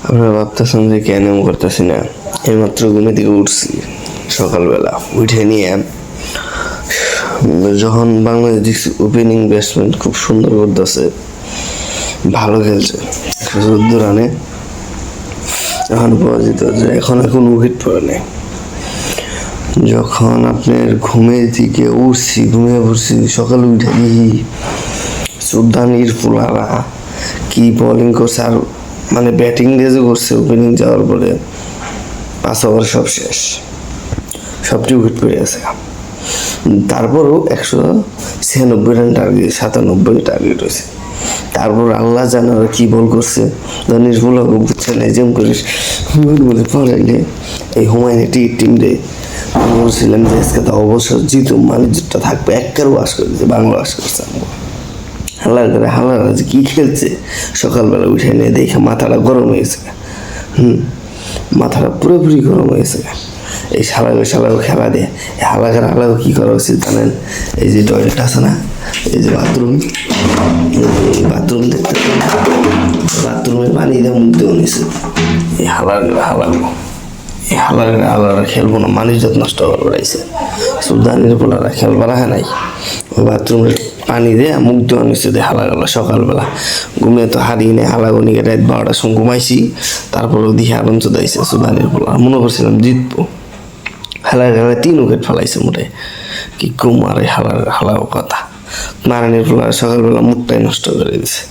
আপনারা ভাবতেছেন যে কেন এমন করতেছি না। এইমাত্র ঘুমে থেকে উঠছি সকালবেলা, উঠে নিয়ে যখন বাংলাদেশ ওপেনিং ব্যাটসম্যান খুব সুন্দর করতেছে, ভালো খেলছে, 114 রানে এখন পরাজিত, যে এখন উইকেট পড়ে নেই। যখন আপনার ঘুমের দিকে উঠছি, ঘুমিয়ে পড়ছি, সকালে উঠে দেখি সুলতানির ফুলারা কি বোলিং করছে, আর মানে ব্যাটিং দিয়ে যে করছে ওপেনিং যাওয়ার পরে 5 ওভার সব শেষ, সবটি উইকেট পড়ে গেছে। তারপরও 196 রান টার্গেট, 97 টার্গেট হয়েছে। তারপর আল্লাহ জানে ওরা কি বল করছে, ধনির ফুল বুঝছে না যেম করিস বলে পড়াইলে এই হুমায়ুন টিম রে বলছিলাম যে আজকে তো অবসর জিতুম, মানুষটা থাকবে, একবার ওয়াশ করে দিতে, বাংলা ওয়াশ করছে। হালার যে কি খেলছে, সকালবেলা উঠে নিয়ে দেখে মাথাটা গরম হয়েছে। মাথাটা পুরোপুরি গরম হয়েছে। এই শালাগো খেলা দিয়ে হালাগো কি করা উচিত জানেন? এই যে টয়লেট আছে না, এই যে বাথরুম দেখতে, বাথরুমে পানি দিয়ে মুখ দেওয়া নিছে। এই হালারা খেলবো না, মানুষ যত নষ্ট করে বেড়াইছে। সুলতানের পোলারা খেলবার রাখে নাই, ওই বাথরুমের পানি দিয়ে মুখ দেওয়া নিচ্ছে। দিয়ে হালাগালা সকালবেলা ঘুমিয়ে তো হারিয়ে নেই, হালাগনিকে রাত 12টার সময় ঘুমাইছি। তারপরেও দিকে আরন চোদাইছে সুলতানের পোলা, মনে করছিলাম জিতবো। হালাগালা 3 উইকেট ফেলাইছে মোটে, কি কুমার হালার কথা। নারায়ণের পোলা সকালবেলা মুখটাই নষ্ট করে দিছে।